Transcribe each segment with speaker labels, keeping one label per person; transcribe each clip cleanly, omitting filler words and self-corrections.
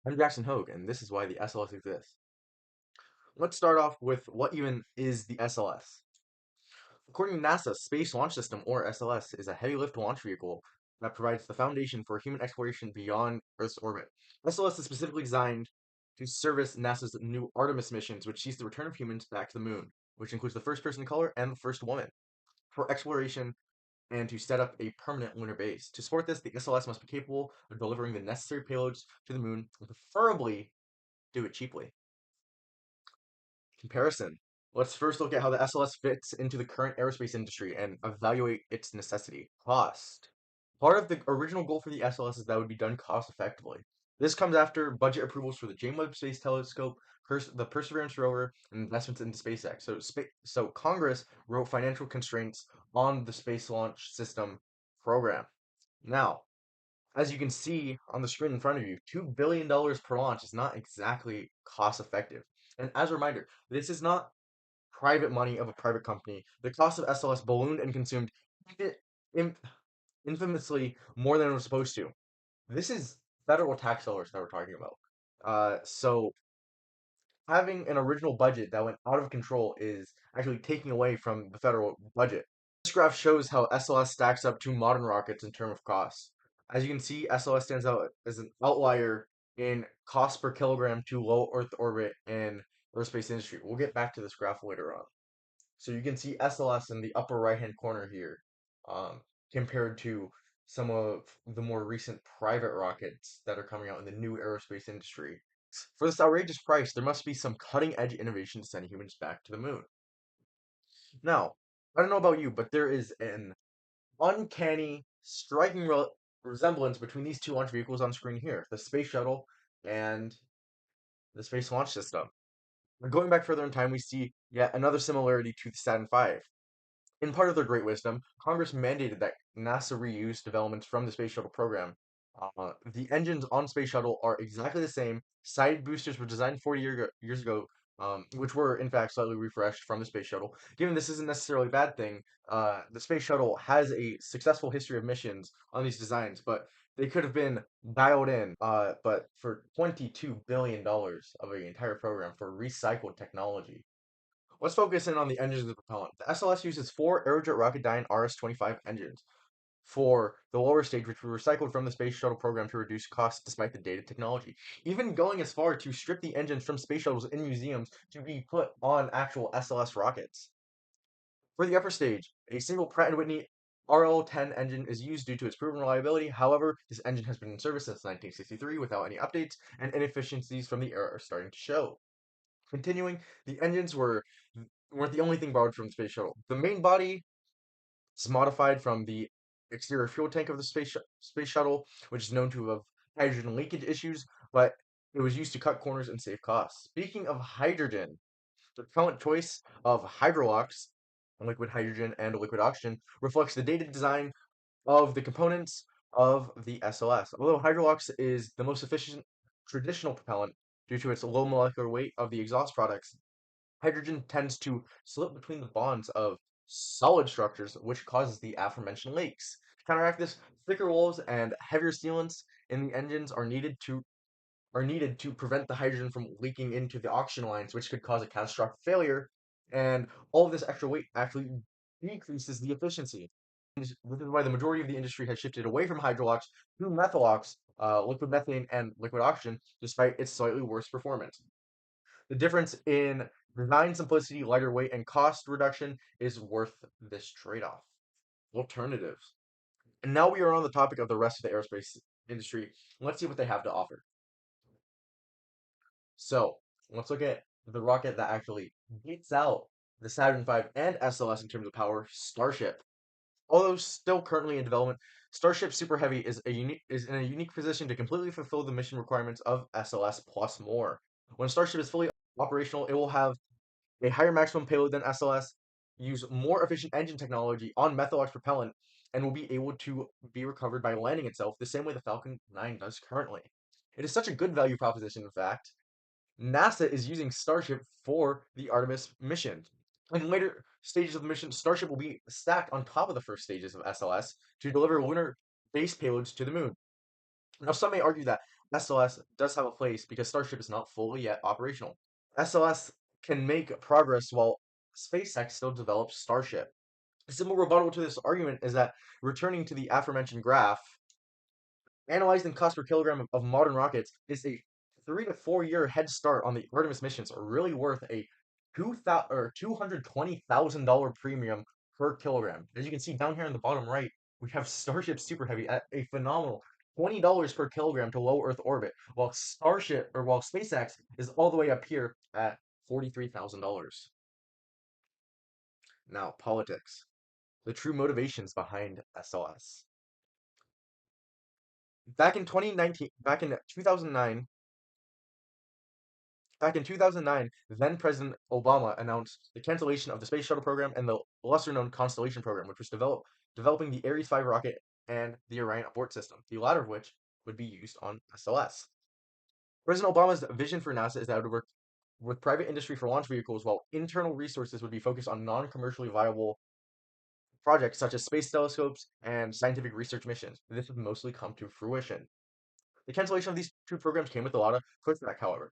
Speaker 1: I'm Jackson Hogue, and this is why the SLS exists. Let's start off with what even is the SLS. According to NASA, Space Launch System, or SLS, is a heavy lift launch vehicle that provides the foundation for human exploration beyond Earth's orbit. SLS is specifically designed to service NASA's new Artemis missions, which sees the return of humans back to the moon, which includes the first person of color and the first woman, for exploration and to set up a permanent lunar base. To support this, the SLS must be capable of delivering the necessary payloads to the moon, and preferably do it cheaply. Comparison. Let's first look at how the SLS fits into the current aerospace industry and evaluate its necessity. Cost. Part of the original goal for the SLS is that it would be done cost effectively. This comes after budget approvals for the James Webb Space Telescope, the Perseverance rover, and investments into SpaceX. So Congress wrote financial constraints on the Space Launch System program. Now, as you can see on the screen in front of you, $2 billion per launch is not exactly cost effective. And as a reminder, this is not private money of a private company. The cost of SLS ballooned and consumed in- infamously more than it was supposed to. This is federal tax dollars that we're talking about. So having an original budget that went out of control is actually taking away from the federal budget. This graph shows how SLS stacks up to modern rockets in terms of cost. As you can see, SLS stands out as an outlier in cost per kilogram to low Earth orbit and aerospace industry. We'll get back to this graph later on. So you can see SLS in the upper right-hand corner here, um, compared to some of the more recent private rockets that are coming out in the new aerospace industry. For this outrageous price, there must be some cutting-edge innovation to send humans back to the moon. Now, I don't know about you, but there is an uncanny, striking resemblance between these two launch vehicles on screen here, the Space Shuttle and the Space Launch System. Going back further in time, we see yet another similarity to the Saturn V. In part of their great wisdom, Congress mandated that NASA reuse developments from the Space Shuttle program. The engines on Space Shuttle are exactly the same. Side boosters were designed 40 years ago, which were in fact slightly refreshed from the Space Shuttle. Given this isn't necessarily a bad thing, the Space Shuttle has a successful history of missions on these designs, but they could have been dialed in. But for $22 billion of the entire program for recycled technology. Let's focus in on the engines of the propellant. The SLS uses four Aerojet Rocketdyne RS-25 engines for the lower stage, which were recycled from the Space Shuttle program to reduce costs despite the dated technology. Even going as far to strip the engines from space shuttles in museums to be put on actual SLS rockets. For the upper stage, a single Pratt & Whitney RL-10 engine is used due to its proven reliability. However, this engine has been in service since 1963 without any updates, and inefficiencies from the era are starting to show. Continuing, the engines weren't the only thing borrowed from the space shuttle. The main body is modified from the exterior fuel tank of the space shuttle, which is known to have hydrogen leakage issues, but it was used to cut corners and save costs. Speaking of hydrogen, the current choice of hydrolox, liquid hydrogen and liquid oxygen, reflects the dated design of the components of the SLS. Although hydrolox is the most efficient traditional propellant due to its low molecular weight of the exhaust products, hydrogen tends to slip between the bonds of solid structures, which causes the aforementioned leaks. To counteract this, thicker walls and heavier sealants in the engines are needed to prevent the hydrogen from leaking into the oxygen lines, which could cause a catastrophic failure. And all of this extra weight actually decreases the efficiency. This is why the majority of the industry has shifted away from hydrolox to methalox, liquid methane, and liquid oxygen, despite its slightly worse performance. The difference in design simplicity, lighter weight, and cost reduction is worth this trade-off. Alternatives. And now we are on the topic of the rest of the aerospace industry. Let's see what they have to offer. So let's look at the rocket that actually beats out the Saturn V and SLS in terms of power, Starship. Although still currently in development, Starship Super Heavy is in a unique position to completely fulfill the mission requirements of SLS plus more. When Starship is fully operational, it will have a higher maximum payload than SLS, use more efficient engine technology on methalox propellant, and will be able to be recovered by landing itself the same way the Falcon 9 does currently. It is such a good value proposition, in fact. NASA is using Starship for the Artemis mission. In later stages of the mission, Starship will be stacked on top of the first stages of SLS to deliver lunar base payloads to the moon. Now, some may argue that SLS does have a place because Starship is not fully yet operational. SLS can make progress while SpaceX still develops Starship. A simple rebuttal to this argument is that returning to the aforementioned graph, analyzing cost per kilogram of modern rockets is a 3 to 4 year head start on the Artemis missions, really worth a $220,000 premium per kilogram. As you can see down here in the bottom right, we have Starship Super Heavy at a phenomenal $20 per kilogram to low Earth orbit, while SpaceX is all the way up here at $43,000. Now, politics. The true motivations behind SLS. Back in 2009, then President Obama announced the cancellation of the Space Shuttle program and the lesser-known Constellation program, which was developing the Ares 5 rocket and the Orion abort system, the latter of which would be used on SLS. President Obama's vision for NASA is that it would work with private industry for launch vehicles, while internal resources would be focused on non-commercially viable projects such as space telescopes and scientific research missions. This would mostly come to fruition. The cancellation of these two programs came with a lot of pushback, however.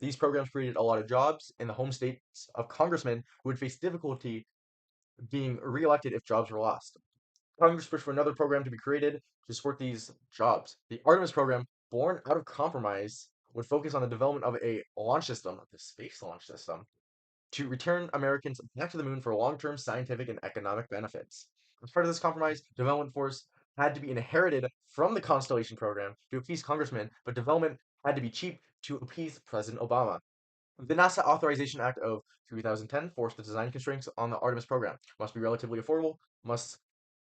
Speaker 1: These programs created a lot of jobs in the home states of congressmen who would face difficulty being reelected if jobs were lost. Congress pushed for another program to be created to support these jobs. The Artemis program, born out of compromise, would focus on the development of a launch system, the space launch system, to return Americans back to the moon for long-term scientific and economic benefits. As part of this compromise, development force had to be inherited from the Constellation program to appease congressmen, but development had to be cheap to appease President Obama. The NASA Authorization Act of 2010 forced the design constraints on the Artemis program. Must be relatively affordable, must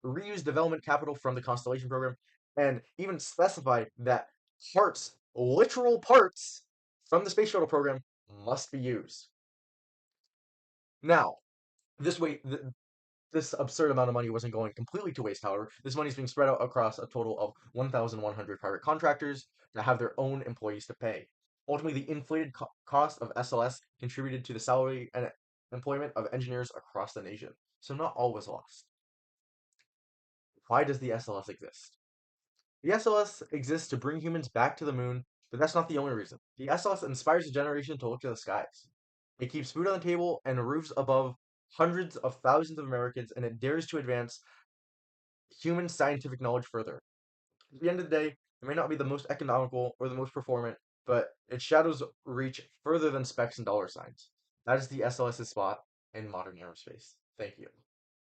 Speaker 1: reuse development capital from the Constellation program, and even specify that literal parts from the Space Shuttle program must be used. Now, this way, this absurd amount of money wasn't going completely to waste, however. This money is being spread out across a total of 1,100 private contractors that have their own employees to pay. Ultimately, the inflated cost of SLS contributed to the salary and employment of engineers across the nation. So not all was lost. Why does the SLS exist? The SLS exists to bring humans back to the moon, but that's not the only reason. The SLS inspires a generation to look to the skies. It keeps food on the table and roofs above hundreds of thousands of Americans, and it dares to advance human scientific knowledge further. At the end of the day, it may not be the most economical or the most performant, but its shadows reach further than specs and dollar signs. That is the SLS's spot in modern aerospace. Thank you.